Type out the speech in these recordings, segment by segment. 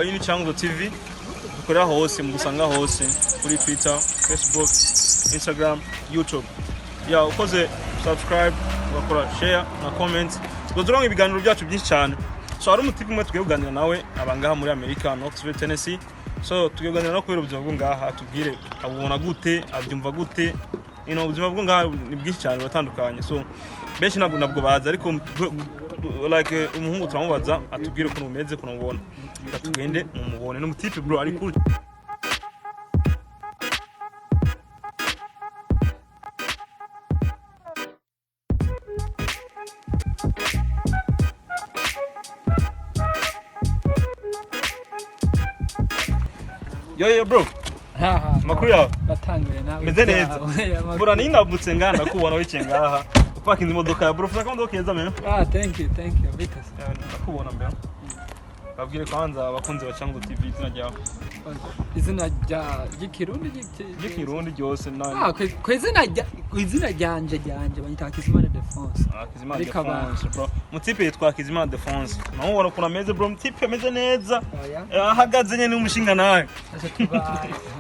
iyi ni Chango TV dukorera hose mu gusanga hose kuri Twitter, Facebook, Instagram, YouTube. Ukoze subscribe, ugakora share na comment. Tuzoronka ibiganiro byacu byinshi cyane. So hari umutipe umwe tugiye kuganira nawe abangaha muri America, Knoxville, Tennessee. So tugiye kuganira no kubera ubuzima bwo ngaha, atubwire abubona gute, abyumva gute. Ubuzima bwo ngaha ni bwinshi cyane batandukanye. So benshi nabwo baza ariko like umuhungu turamubaza atubwire ukuntu umeze kuno ubona. Tugende mumubone n'umutipe bro ari cool. Yo bro. Makuru yawe batanguye nawe. Meze neza. Bura ninabutse nganda kubona wice ngaha. Upakinze imodoka ya bro. Faka imodoka yeza meno. Thank you. Vikas. Nakubona mbere. Babwire kwanza abakunzi ba Chango TV izina ryawe. Izina ry'ikirundi ry'ikirundi ryose na. Kwizina ryanje banyita Kizimana Ildephonse. Kizimana Ildephonse bro. Mutipe yitwa Kizimana Ildephonse. Naho ubona kuna meze bro, mutipe ameze neza. Ahagaze nyene n'umushinga nawe.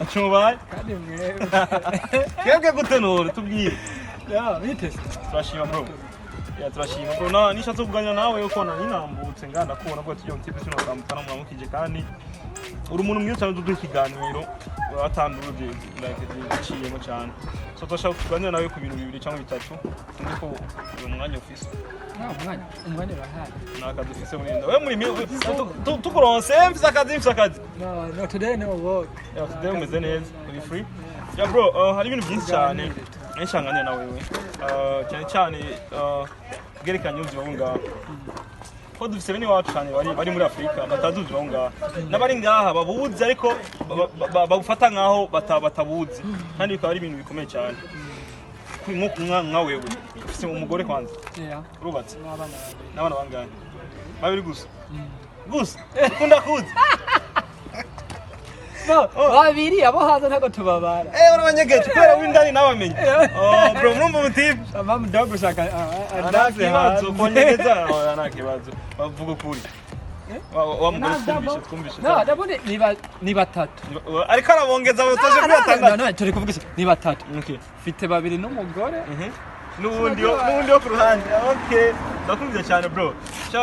Achubaye. Kandi mwewe. Kebwe gutenora tubwire. Bitese. Turashima bro. Turashima bro. Nishatse kuganira nawe uko ninambutse nganda kubona ko tugiye mutipe sino kamutana mwamukije kandi uri umuntu mwiza cyane duduha ikiganiro atanduruje like ciyemo cyane. So twashaka kuganira nawe ku bintu bibiri cyangwa bitatu ndiko uyu mwanya ufise. Umwanya urahari. Nakadufise muri nda. Wewe muri tukuronse mfise akazi. No today no work. Today umeze neza. Uri free? Bro, hari ibintu byinshi cyane. Nshangane nawe wewe. Cyane bwerekanye ubuzima bwo ngaha. Ko dufise bene wacu cyane bari muri Afrika batazuzi bwo ngaha. N'abari ngaha babuze ariko babufata nkaho batabuze. Kandi bikaba ari ibintu bikomeye cyane. Nka wewe ufise umugore kwanza. Urubatse. N'abana bangana. Babiri gusa. Gusa. Ukunda kuzi. Babiri abo haza ntago tubabara. Urabanyegeje kwera windani nabamenye. Bro murumva mutipe. Mama dogo shaka adaze hazo konyegeza. Nakibazo. Bavuga kuri. Wa mugore twumvishe. Ndabone ni batatu. Ariko arabongeza batoje kuri batandatu. No, turi kuvuga ni batatu. Okay. Fite babiri n'umugore. Nubundi yo ku ruhande. Okay. Ndakumvise cyane bro.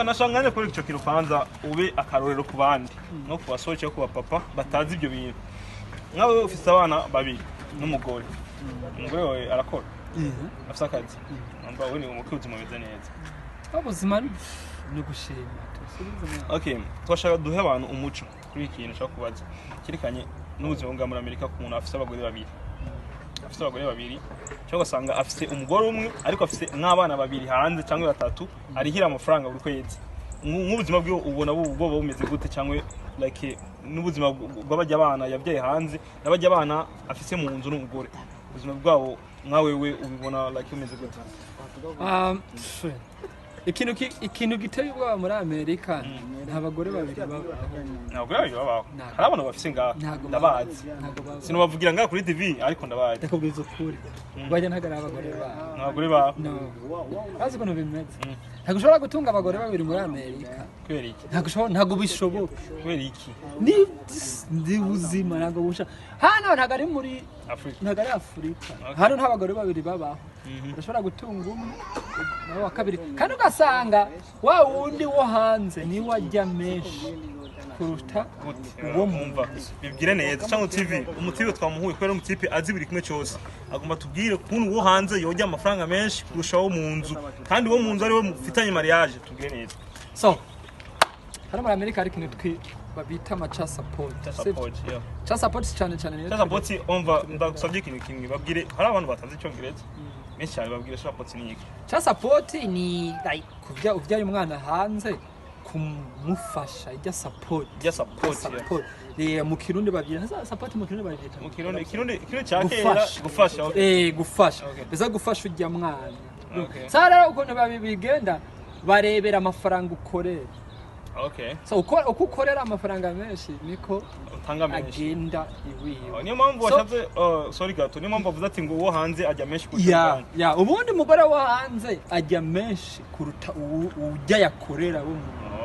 Nashanganye kuri ico kirupanza ube akarorero ku bandi no kubasohoke ku bapapa batazi ibyo bintu. Nkawe ufise abana babiri n'umugore. Umugore wawe arakora. Afise akazi. Namba we ni umukuzi mumeze neza. Ubuzima ni gushima. Okay. Twashaka duhe abantu umuco kuri ikintu cyo kubaza. Kirikanye n'ubuzima bwa muri Amerika ku muntu afise abagore babiri. Afise abagore babiri cyo gasanga afise umugore umwe ariko afise nk'abana babiri hanze cyangwa batatu arihira amafaranga buri kwezi. Nk'ubuzima bwe ubona bwo bumeze gute cyangwa like n'ubuzima bw'abajya abana yabyaye hanze n'abajya abana afise mu nzu n'umugore. Ubuzima bwabo nkawe we ubibona like umeze gute? Ikintu giteye ubwoba muri Amerika nta bagore babiri babaho. Ntabagore babiri babaho. Hari abantu bafise ngaha ndabazi. Sinobavugira ngaha kuri TV ariko ndabazi. Ndakubwiza ukuri. Bajya ntagara abagore baho. Ntabagore baho. No. Bazi ko bimeze. Ntabwo ushobora gutunga abagore babiri muri Amerika. Kweri iki? Ntabwo bishoboka. Kweri iki? Ndi ubuzima ntabwo busha. Hano ntabwo ari muri Afrika. Ntabwo ari Afrika. Hano nta bagore babiri babaho. Urashobora gutunga umwe nawe wa kabiri. Kandi ugasanga wa wundi wo hanze ni wajya menshi kuruta uwo mumva. Bibwire neza cyangwa TV umutipe twamuhuye kwera umutipe azi buri kimwe cyose. Agomba tubwire kuntu wo hanze yojya amafaranga menshi kurusha wo mu nzu. Kandi wo mu nzu ari we mufitanye mariage tubwire neza. So hano muri Amerika ari kintu babita amacha support. Cha support cyane neza. Cha support umva ndagusabye ikintu kimwe babwire hari abantu batazi icyongereza. Menshi cyane babwire support ni iki? Cha support ni like kuvya umwana hanze kumufasha ijya support. Mu Kirundi babyita support mu Kirundi babyita. Mu Kirundi cyakera gufasha. Gufasha. Beza gufasha ujya mwana. Sara uko babigenda barebera amafaranga ukorera. Okay. So uko ukorera amafaranga menshi niko utanga menshi agenda iwiwe. Niyo mpamvu washatse sorry gato niyo mpamvu avuze ati ngo wo hanze ajya menshi kuruta. Ya ubundi mugore wo hanze ajya menshi kuruta ujya yakorera wo.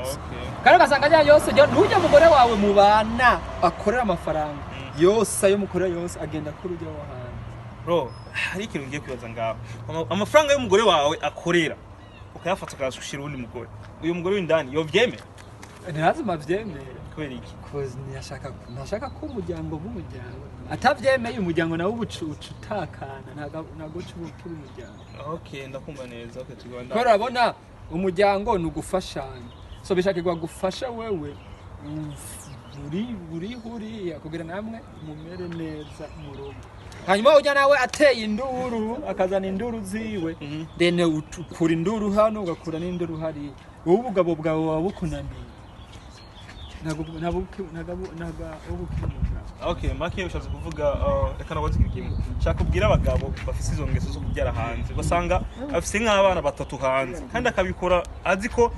Okay. kandi ugasanga ajya yose ntujya mugore wawe mubana akorera amafaranga yose ayo mukorera yose agenda kuri ujya wo hanze. Bro, hari ikintu ngiye kwibaza ngaho. Amafaranga y'umugore wawe akorera ukayafata ukayasushira undi mugore, uyu mugore w'indani yovyemera? Ntazima vyemera. Kubera iki? Cause ntashaka ko umuryango w'umuryango atavyemeye umuryango nawe ubucutakana ntago cy'ubukuru umuryango. Okay, ndakumva neza. Okay, tuganda. Ko urabona umuryango ni ugufashanya, so bishakirwa gufasha wewe buri kugira namwe mumere neza mu rugo. Hanyuma ujya nawe ateye induru akazana induru ziwe, then ukura induru hano ugakura n'induru hari, wowe ubugabo bwawe wabukunaniye. Okay, make ushaze kuvuga reka nabaze ikintu nshaka kubwira abagabo bafite izo ngeso zo kubyara hanze, basanga afite nk'abana batatu hanze kandi akabikora azi ko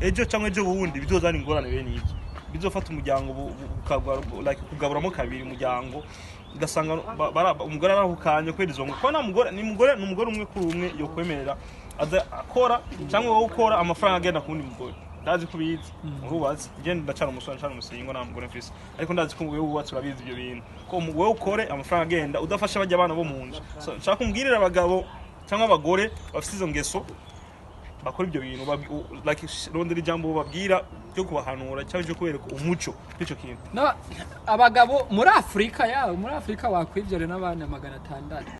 ejo cyangwa ejo bundi bizozana ingorane bene iki, bizofata umuryango kugaburamo kabiri umuryango, ugasanga umugore arahukanye kwera izo ngo ko na mugore ni umugore umwe kuri umwe yo kwemerera aza akora cyangwa wowe ukora amafaranga agenda kundi mugore. Ndazi kubizi urubatse igenda ndacana umusore ncana umusingo nta mugore mfise, ariko ndazi ko wewe ubatse urabizi ibyo bintu ko wewe ukore amafaranga agenda udafasha bajya abana bo mu nzu. So nshaka kumbwirira abagabo cyangwa abagore bafite izo ngeso bakora ibyo bintu like rondera ijambo babwira byo kubahanura cyangwa byo kubereka umuco n'icyo kintu. No, abagabo muri Afrika wakwibyore n'abana 600